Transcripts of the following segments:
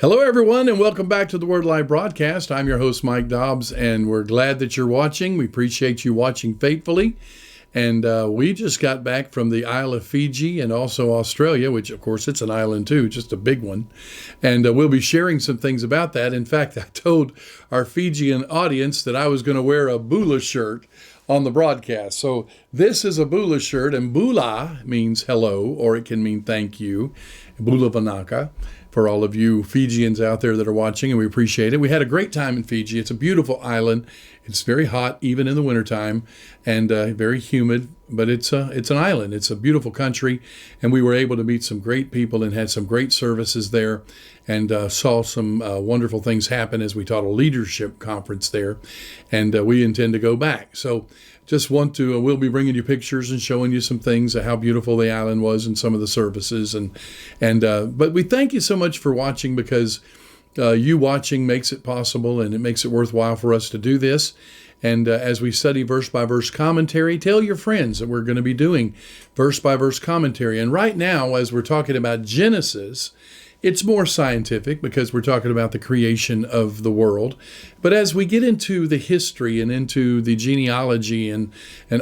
Hello, everyone, and welcome back to the Word Live broadcast. I'm your host, Mike Dobbs, and we're glad that you're watching. We appreciate you watching faithfully. And we just got back from the Isle of Fiji and also Australia, which, of course, it's an island too, just a big one. And we'll be sharing some things about that. In fact, I told our Fijian audience that I was going to wear a bula shirt on the broadcast. So this is a bula shirt, and bula means hello, or it can mean thank you, bula vanaka, for all of you Fijians out there that are watching, and we appreciate it. We had a great time in Fiji. It's a beautiful island. It's very hot, even in the wintertime, and very humid, but it's an island. It's a beautiful country, and we were able to meet some great people and had some great services there, and saw some wonderful things happen as we taught a leadership conference there, and we intend to go back. So just want to, we'll be bringing you pictures and showing you some things of how beautiful the island was and some of the services. But we thank you so much for watching, because you watching makes it possible, and it makes it worthwhile for us to do this. And as we study verse by verse commentary, tell your friends that we're going to be doing verse by verse commentary. And right now, as we're talking about Genesis, it's more scientific because we're talking about the creation of the world. But as we get into the history and into the genealogy and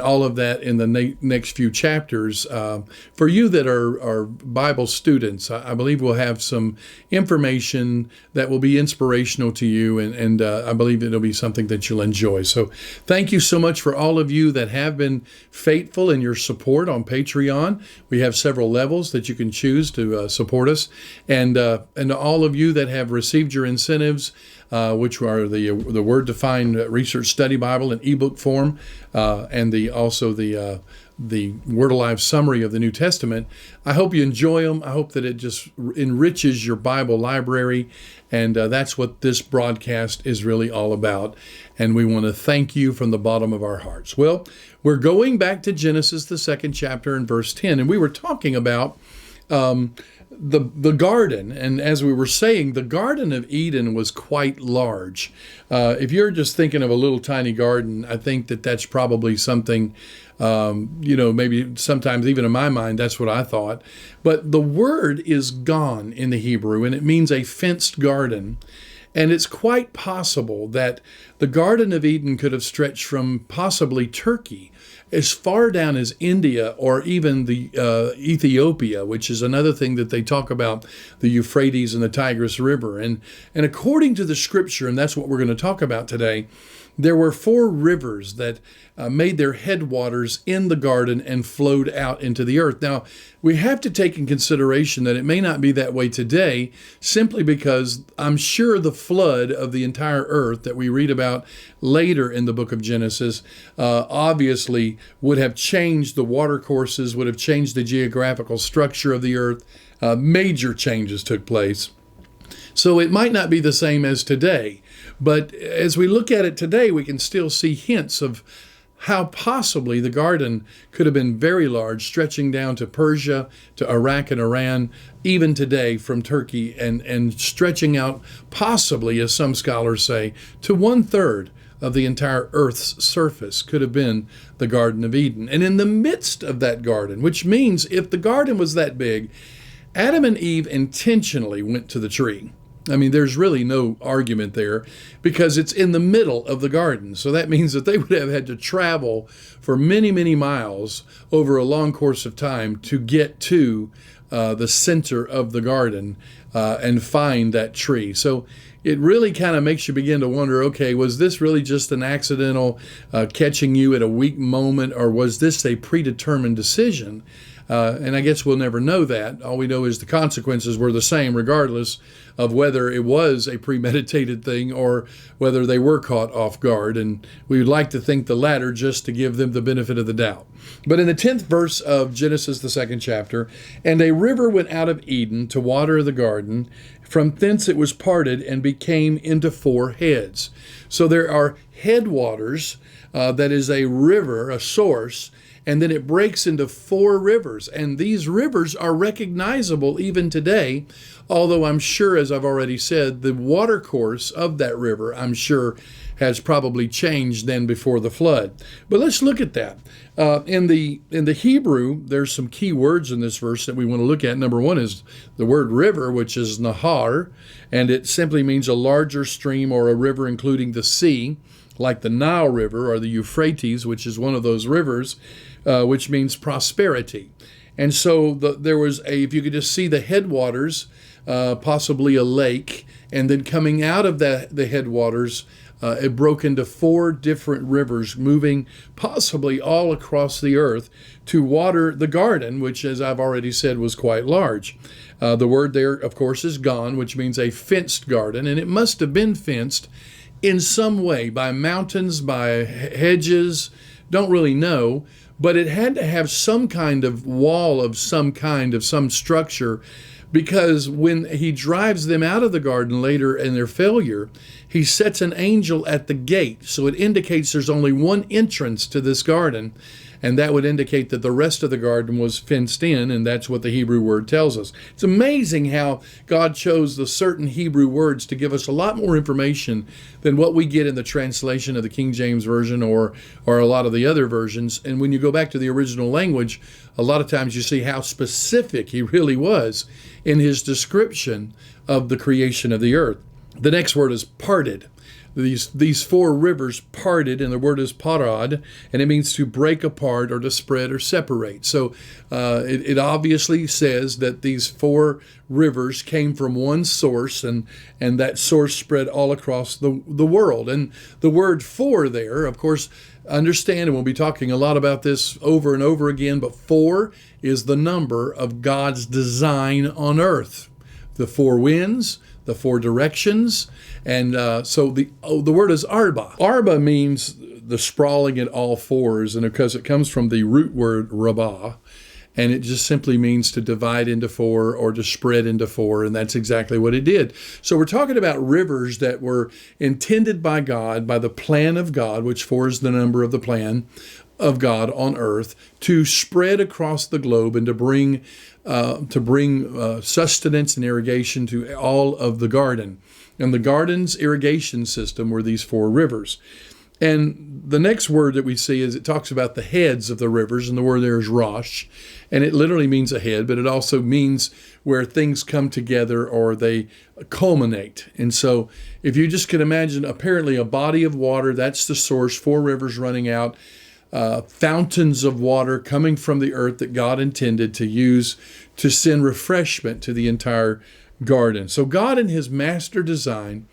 all of that in the next few chapters, for you that are Bible students, I believe we'll have some information that will be inspirational to you, and I believe it'll be something that you'll enjoy. So thank you so much for all of you that have been faithful in your support on Patreon. We have several levels that you can choose to support us. And all of you that have received your incentives, which are the Word Defined Research Study Bible in ebook form, and also the Word Alive summary of the New Testament. I hope you enjoy them. I hope that it just enriches your Bible library, and that's what this broadcast is really all about. And we want to thank you from the bottom of our hearts. Well, we're going back to Genesis, the 2nd chapter, and verse 10, and we were talking about the garden, and as we were saying, the Garden of Eden was quite large. If you're just thinking of a little tiny garden, I think that that's probably something, maybe sometimes even in my mind, that's what I thought. But the word is gan in the Hebrew, and it means a fenced garden. And it's quite possible that the Garden of Eden could have stretched from possibly Turkey as far down as India, or even the Ethiopia, which is another thing that they talk about, the Euphrates and the Tigris River. And according to the scripture, and that's what we're going to talk about today, there were 4 rivers that made their headwaters in the garden and flowed out into the earth. Now, we have to take in consideration that it may not be that way today, simply because I'm sure the flood of the entire earth that we read about later in the book of Genesis obviously would have changed the water courses, would have changed the geographical structure of the earth. Major changes took place. So it might not be the same as today. But as we look at it today, we can still see hints of how possibly the garden could have been very large, stretching down to Persia, to Iraq and Iran, even today from Turkey, and stretching out possibly, as some scholars say, to 1/3 of the entire earth's surface could have been the Garden of Eden. And in the midst of that garden, which means if the garden was that big, Adam and Eve intentionally went to the tree. I mean, there's really no argument there, because it's in the middle of the garden. So that means that they would have had to travel for many, many miles over a long course of time to get to the center of the garden and find that tree. So it really kind of makes you begin to wonder, okay, was this really just an accidental catching you at a weak moment, or was this a predetermined decision? And I guess we'll never know that. All we know is the consequences were the same, regardless of whether it was a premeditated thing or whether they were caught off guard. And we would like to think the latter, just to give them the benefit of the doubt. But in the 10th verse of Genesis, the 2nd chapter, and a river went out of Eden to water the garden. From thence it was parted and became into 4 heads. So there are headwaters, that is a river, a source, and then it breaks into 4 rivers. And these rivers are recognizable even today, although I'm sure, as I've already said, the water course of that river, I'm sure, has probably changed then before the flood. But let's look at that. In the Hebrew, there's some key words in this verse that we want to look at. Number one is the word river, which is nahar, and it simply means a larger stream or a river including the sea, like the Nile River or the Euphrates, which is one of those rivers, which means prosperity. And so there was if you could just see the headwaters, possibly a lake, and then coming out of the headwaters, it broke into 4 different rivers, moving possibly all across the earth to water the garden, which, as I've already said, was quite large. The word there, of course, is gan, which means a fenced garden, and it must have been fenced in some way by mountains, by hedges, don't really know, but it had to have some kind of wall of some kind, of some structure, because when he drives them out of the garden later in their failure, he sets an angel at the gate. So it indicates there's only one entrance to this garden, and that would indicate that the rest of the garden was fenced in, and that's what the Hebrew word tells us. It's amazing how God chose the certain Hebrew words to give us a lot more information than what we get in the translation of the King James Version or a lot of the other versions. And when you go back to the original language, a lot of times you see how specific he really was in his description of the creation of the earth. The next word is parted. These 4 rivers parted, and the word is parad, and it means to break apart or to spread or separate. So it obviously says that these 4 rivers came from one source, and that source spread all across the world. And the word 4 there, of course, understand, and we'll be talking a lot about this over and over again, but 4 is the number of God's design on earth. The 4 winds, the 4 directions, and so the word is arba. Arba means the sprawling at all 4s, and because it comes from the root word rabah, and it just simply means to divide into 4 or to spread into 4, and that's exactly what it did. So we're talking about rivers that were intended by God, by the plan of God, which 4 is the number of the plan of God on earth, to spread across the globe and to bring sustenance and irrigation to all of the garden. And the garden's irrigation system were these 4 rivers. And the next word that we see is it talks about the heads of the rivers, and the word there is rosh, and it literally means a head, but it also means where things come together or they culminate. And so if you just can imagine, apparently a body of water, that's the source, 4 rivers running out, fountains of water coming from the earth that God intended to use to send refreshment to the entire garden. So God in his master design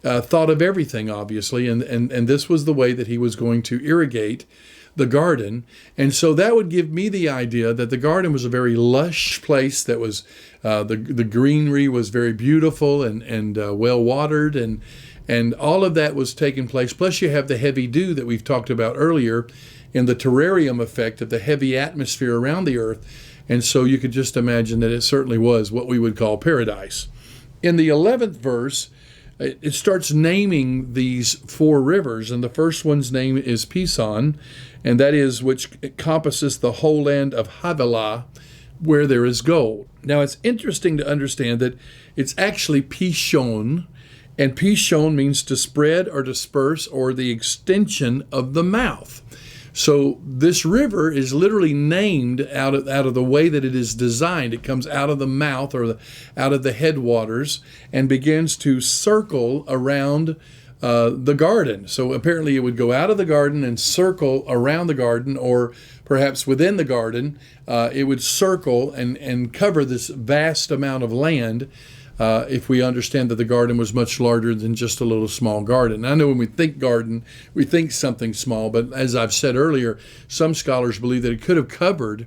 thought of everything, obviously, and this was the way that he was going to irrigate the garden. And so that would give me the idea that the garden was a very lush place, that was the greenery was very beautiful and well watered, and all of that was taking place. Plus you have the heavy dew that we've talked about earlier in the terrarium effect of the heavy atmosphere around the earth. And so you could just imagine that it certainly was what we would call paradise. In the 11th verse, it starts naming these 4 rivers, and the first one's name is Pison, and that is which encompasses the whole land of Havilah, where there is gold. Now it's interesting to understand that it's actually Pishon, and Pishon means to spread or disperse or the extension of the mouth. So this river is literally named out of the way that it is designed. It comes out of the mouth or out of the headwaters and begins to circle around the garden. So apparently it would go out of the garden and circle around the garden, or perhaps within the garden, it would circle and cover this vast amount of land. If we understand that the garden was much larger than just a little small garden. I know when we think garden, we think something small, but as I've said earlier, some scholars believe that it could have covered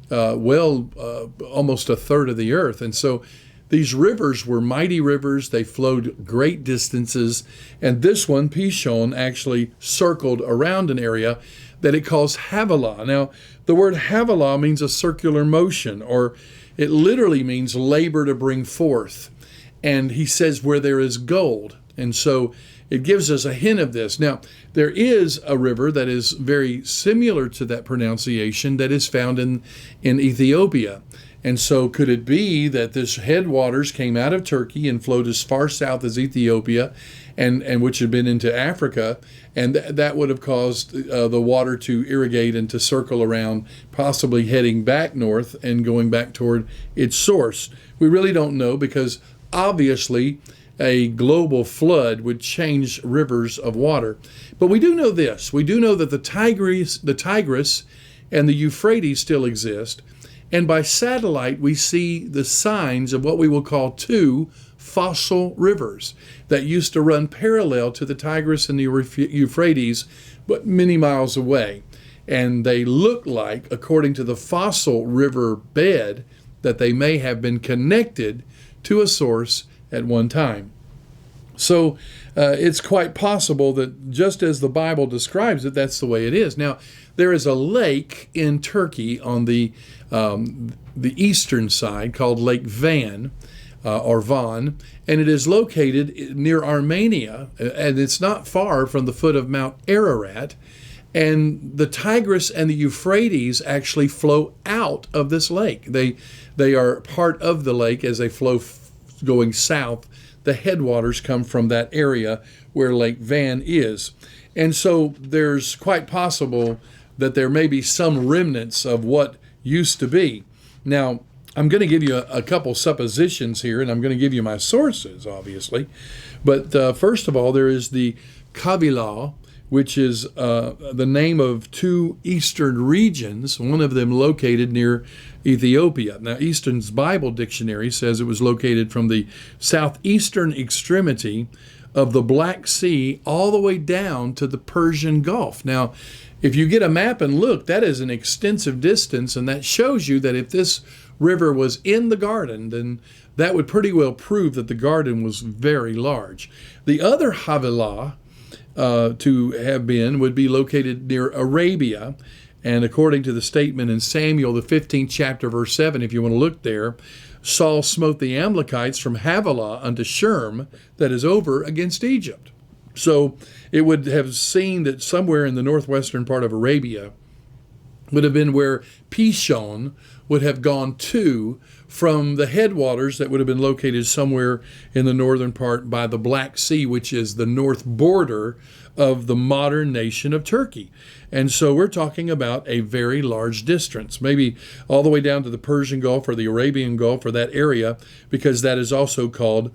almost a third of the earth. And so these rivers were mighty rivers. They flowed great distances. And this one, Pishon, actually circled around an area that it calls Havilah. Now, the word Havilah means a circular motion, or it literally means labor to bring forth. And he says where there is gold. And so it gives us a hint of this. Now, there is a river that is very similar to that pronunciation that is found in Ethiopia. And so could it be that this headwaters came out of Turkey and flowed as far south as Ethiopia, and which had been into Africa, and that would have caused the water to irrigate and to circle around, possibly heading back north and going back toward its source? We really don't know, because obviously a global flood would change rivers of water. But we do know this. We do know that the Tigris and the Euphrates still exist. And by satellite, we see the signs of what we will call two fossil rivers that used to run parallel to the Tigris and the Euphrates, but many miles away. And they look like, according to the fossil river bed, that they may have been connected to a source at one time. So it's quite possible that just as the Bible describes it, that's the way it is. Now, there is a lake in Turkey on the eastern side called Lake Van, or Van, and it is located near Armenia, and it's not far from the foot of Mount Ararat. And the Tigris and the Euphrates actually flow out of this lake. They are part of the lake as they flow going south. The headwaters come from that area where Lake Van is. And so there's quite possible that there may be some remnants of what used to be. Now, I'm going to give you a couple suppositions here, and I'm going to give you my sources, obviously. But first of all, there is the Kavilah, which is the name of two eastern regions, one of them located near Ethiopia. Now, Easton's Bible Dictionary says it was located from the southeastern extremity of the Black Sea all the way down to the Persian Gulf. Now, if you get a map and look, that is an extensive distance, and that shows you that if this river was in the garden, then that would pretty well prove that the garden was very large. The other Havilah to have been would be located near Arabia, and according to the statement in Samuel, the 15th chapter, verse 7, if you want to look there, Saul smote the Amalekites from Havilah unto Sherm, that is over against Egypt. So it would have seen that somewhere in the northwestern part of Arabia would have been where Pishon would have gone to from the headwaters that would have been located somewhere in the northern part by the Black Sea, which is the north border of the modern nation of Turkey. And so we're talking about a very large distance, maybe all the way down to the Persian Gulf or the Arabian Gulf or that area, because that is also called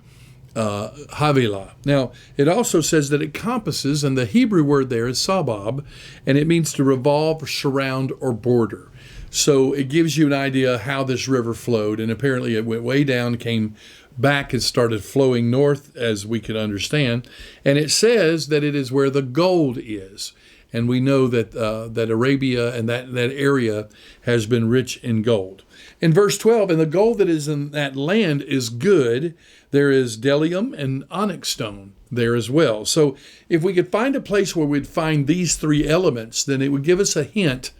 Havilah. Now, it also says that it compasses, and the Hebrew word there is sabab, and it means to revolve, surround, or border. So it gives you an idea how this river flowed, and apparently it went way down, came back, and started flowing north, as we could understand. And it says that it is where the gold is. And we know that that Arabia and that area has been rich in gold. In verse 12, and the gold that is in that land is good. There is bdellium and onyx stone there as well. So if we could find a place where we'd find these three elements, then it would give us a hint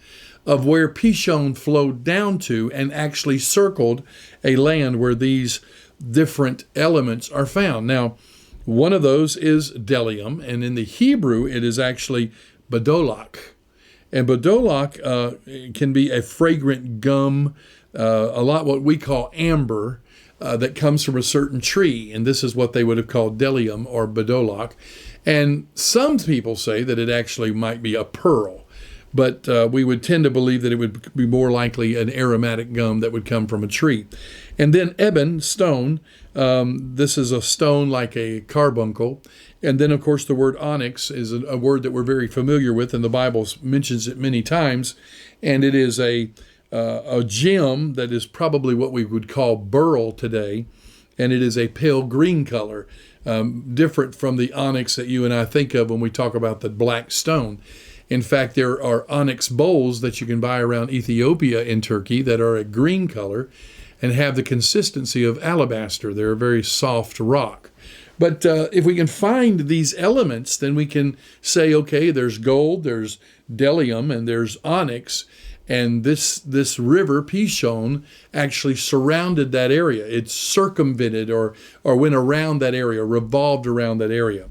of where Pishon flowed down to and actually circled a land where these different elements are found. Now, one of those is bdellium, and in the Hebrew, it is actually badolak. And badolak can be a fragrant gum, a lot what we call amber, that comes from a certain tree. And this is what they would have called bdellium or badolak. And some people say that it actually might be a pearl. But we would tend to believe that it would be more likely an aromatic gum that would come from a tree. And then ebon, stone, this is a stone like a carbuncle. And then, of course, the word onyx is a word that we're very familiar with, and the Bible mentions it many times. And it is a gem that is probably what we would call beryl today, and it is a pale green color, different from the onyx that you and I think of when we talk about the black stone. In fact, there are onyx bowls that you can buy around Ethiopia in Turkey that are a green color and have the consistency of alabaster. They're a very soft rock. But if we can find these elements, then we can say, okay, there's gold, there's bdellium, and there's onyx, And this river, Pishon, actually surrounded that area. It circumvented or went around that area, revolved around that area.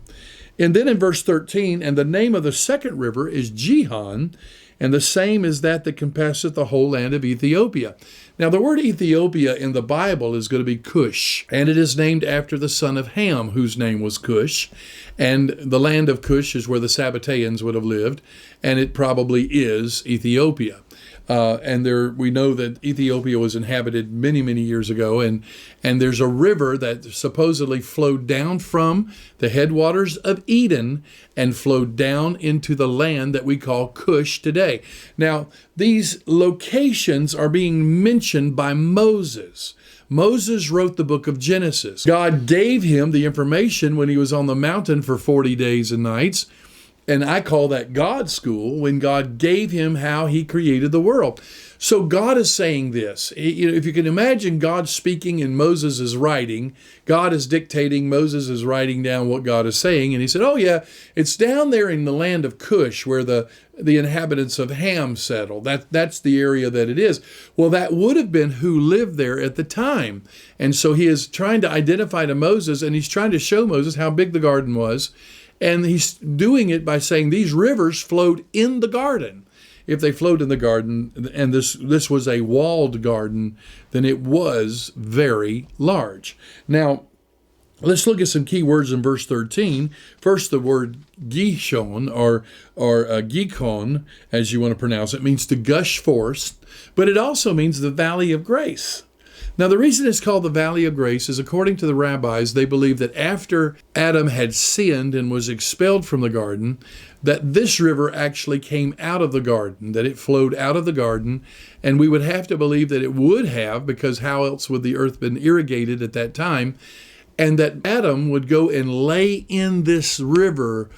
And then in verse 13, and the name of the second river is Gihon, and the same is that compasseth the whole land of Ethiopia. Now, the word Ethiopia in the Bible is going to be Cush, and it is named after the son of Ham, whose name was Cush. And the land of Cush is where the Sabbateans would have lived, and it probably is Ethiopia. We know that Ethiopia was inhabited many, many years ago, and there's a river that supposedly flowed down from the headwaters of Eden and flowed down into the land that we call Cush today. Now, these locations are being mentioned by Moses. Moses wrote the book of Genesis. God gave him the information when he was on the mountain for 40 days and nights. And I call that God school, when God gave him how he created the world. So God is saying this. If you can imagine God speaking in Moses' writing, God is dictating, Moses is writing down what God is saying. And he said, oh yeah, it's down there in the land of Cush where the inhabitants of Ham settled. That's the area that it is. Well, that would have been who lived there at the time. And so he is trying to identify to Moses, and he's trying to show Moses how big the garden was. And he's doing it by saying these rivers flowed in the garden. If they flowed in the garden, and this was a walled garden, then it was very large. Now, let's look at some key words in verse 13. First, the word Gishon, or Gikon, as you want to pronounce it, means to gush forth, but it also means the valley of grace. Now, the reason it's called the Valley of Grace is, according to the rabbis, they believe that after Adam had sinned and was expelled from the garden, that this river actually came out of the garden, that it flowed out of the garden, and we would have to believe that it would have, because how else would the earth been irrigated at that time, and that Adam would go and lay in this river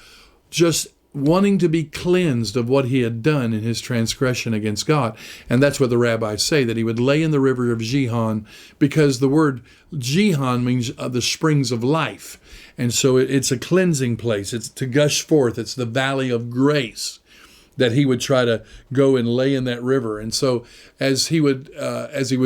just wanting to be cleansed of what he had done in his transgression against God. And that's what the rabbis say, that he would lay in the river of Gihon, because the word Gihon means the springs of life. And so it's a cleansing place. It's to gush forth. It's the valley of grace, that he would try to go and lay in that river. And so as he would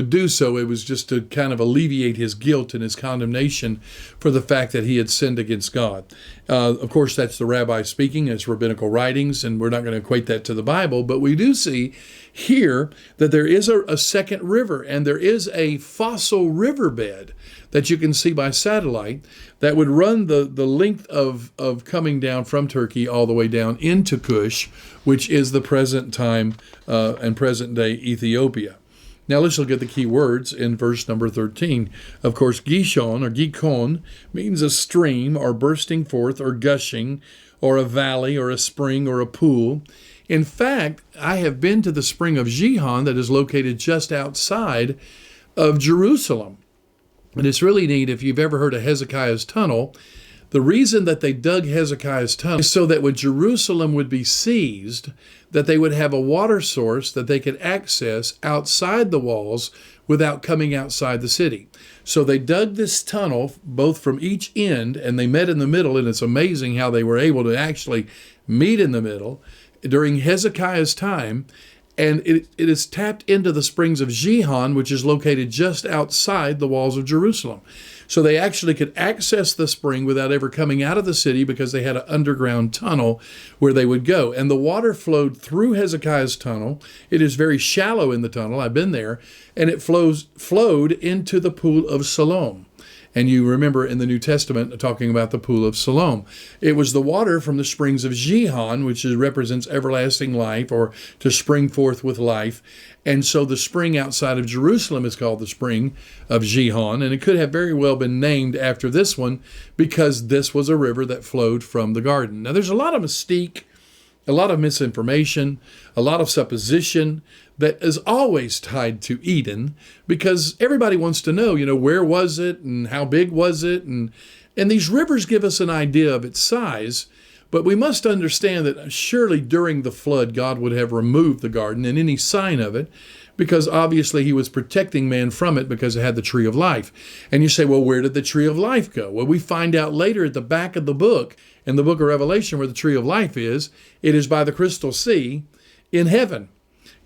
do so, it was just to kind of alleviate his guilt and his condemnation for the fact that he had sinned against God. Of course, that's the rabbi speaking. It's rabbinical writings, and we're not going to equate that to the Bible, but we do see here that there is a second river, and there is a fossil riverbed that you can see by satellite that would run the length of coming down from Turkey all the way down into Cush, which is the present time and present day Ethiopia. Now let's look at the key words in verse number 13. Of course, Gishon or Gikon means a stream or bursting forth or gushing or a valley or a spring or a pool. In fact, I have been to the spring of Gihon that is located just outside of Jerusalem. And it's really neat. If you've ever heard of Hezekiah's tunnel, the reason that they dug Hezekiah's tunnel is so that when Jerusalem would be seized, that they would have a water source that they could access outside the walls without coming outside the city. So they dug this tunnel both from each end, and they met in the middle, and it's amazing how they were able to actually meet in the middle during Hezekiah's time. And it is tapped into the springs of Gihon, which is located just outside the walls of Jerusalem. So they actually could access the spring without ever coming out of the city, because they had an underground tunnel where they would go. And the water flowed through Hezekiah's tunnel. It is very shallow in the tunnel. I've been there. And it flowed into the pool of Siloam. And you remember in the New Testament talking about the pool of Siloam. It was the water from the springs of Gihon, which represents everlasting life, or to spring forth with life. And so the spring outside of Jerusalem is called the spring of Gihon. And it could have very well been named after this one, because this was a river that flowed from the garden. Now, there's a lot of mystique, a lot of misinformation, a lot of supposition that is always tied to Eden, because everybody wants to know, where was it and how big was it? And these rivers give us an idea of its size, but we must understand that surely during the flood, God would have removed the garden and any sign of it, because obviously he was protecting man from it, because it had the tree of life. And you say, well, where did the tree of life go? Well, we find out later at the back of the book, in the book of Revelation, where the tree of life is, it is by the crystal sea in heaven.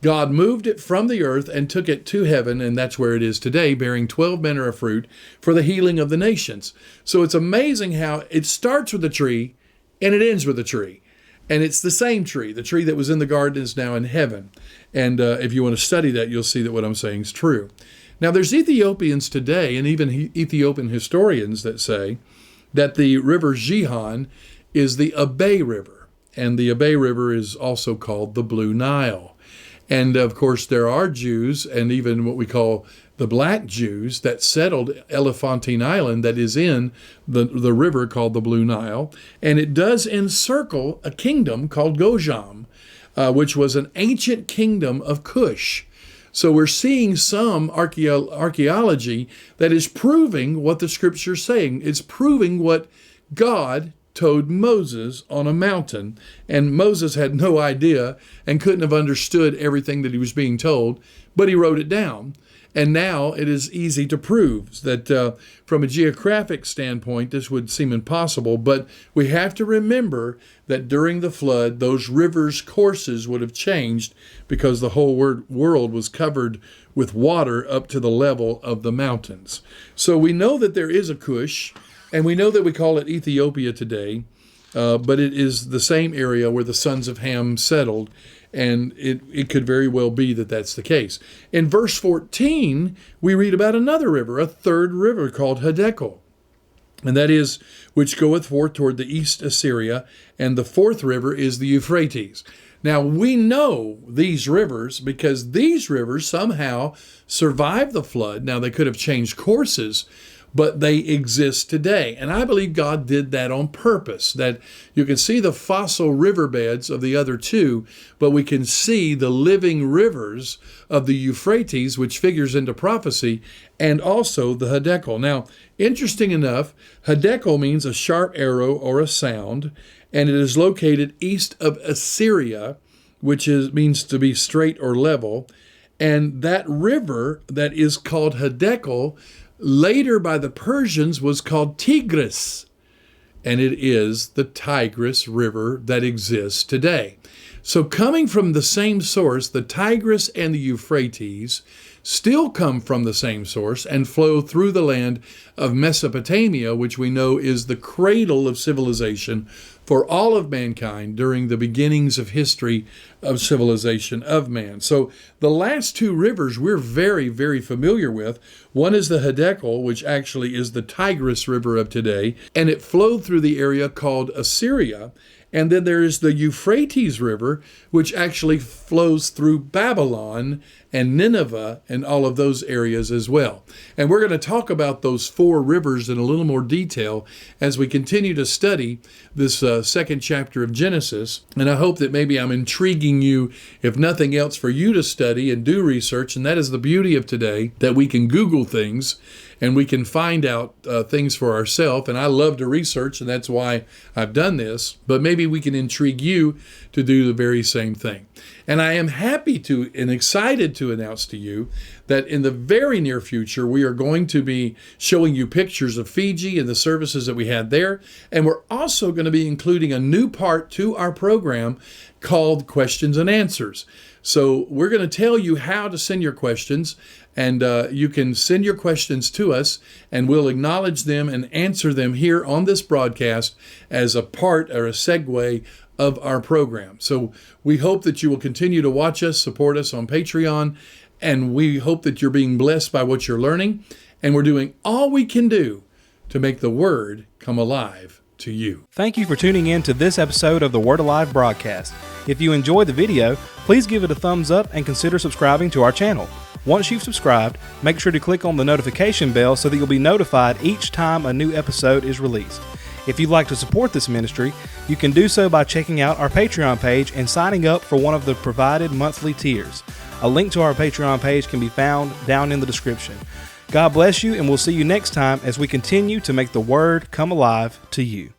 God moved it from the earth and took it to heaven, and that's where it is today, bearing 12 manner of fruit for the healing of the nations. So it's amazing how it starts with a tree and it ends with a tree. And it's the same tree. The tree that was in the garden is now in heaven. And if you want to study that, you'll see that what I'm saying is true. Now, there's Ethiopians today, and even Ethiopian historians, that say that the river Gihon is the Abai River. And the Abai River is also called the Blue Nile. And, of course, there are Jews, and even what we call the black Jews, that settled Elephantine Island that is in the river called the Blue Nile. And it does encircle a kingdom called Gojam, which was an ancient kingdom of Cush. So we're seeing some archaeology that is proving what the Scripture's saying. It's proving what God told Moses on a mountain, and Moses had no idea and couldn't have understood everything that he was being told, but he wrote it down. And now it is easy to prove that from a geographic standpoint, this would seem impossible, but we have to remember that during the flood, those rivers' courses would have changed because the whole world was covered with water up to the level of the mountains. So we know that there is a Cush, and we know that we call it Ethiopia today, but it is the same area where the sons of Ham settled, and it could very well be that that's the case. In verse 14, we read about another river, a third river called Hiddekel, and that is which goeth forth toward the east Assyria, and the fourth river is the Euphrates. Now, we know these rivers because these rivers somehow survived the flood. Now, they could have changed courses, but they exist today. And I believe God did that on purpose, that you can see the fossil riverbeds of the other two, but we can see the living rivers of the Euphrates, which figures into prophecy, and also the Hiddekel. Now, interesting enough, Hiddekel means a sharp arrow or a sound, and it is located east of Assyria, which means to be straight or level. And that river that is called Hiddekel later by the Persians was called Tigris, and it is the Tigris River that exists today. So coming from the same source, the Tigris and the Euphrates still come from the same source and flow through the land of Mesopotamia, which we know is the cradle of civilization for all of mankind during the beginnings of history of civilization of man. So the last two rivers we're very, very familiar with. One is the Hiddekel, which actually is the Tigris River of today, and it flowed through the area called Assyria. And then there is the Euphrates River, which actually flows through Babylon and Nineveh and all of those areas as well. And we're going to talk about those four rivers in a little more detail as we continue to study this second chapter of Genesis. And I hope that maybe I'm intriguing you, if nothing else, for you to study and do research. And that is the beauty of today, that we can Google things and we can find out things for ourselves. And I love to research, and that's why I've done this. But maybe we can intrigue you to do the very same thing. And I am happy to and excited to announce to you that in the very near future, we are going to be showing you pictures of Fiji and the services that we had there. And we're also going to be including a new part to our program called Questions and Answers. So we're going to tell you how to send your questions, and you can send your questions to us, and we'll acknowledge them and answer them here on this broadcast as a part or a segue of our program. So we hope that you will continue to watch us, support us on Patreon, and we hope that you're being blessed by what you're learning, and we're doing all we can do to make the Word come alive to you. Thank you for tuning in to this episode of the Word Alive broadcast. If you enjoyed the video, please give it a thumbs up and consider subscribing to our channel. Once you've subscribed, make sure to click on the notification bell so that you'll be notified each time a new episode is released. If you'd like to support this ministry, you can do so by checking out our Patreon page and signing up for one of the provided monthly tiers. A link to our Patreon page can be found down in the description. God bless you, and we'll see you next time as we continue to make the Word come alive to you.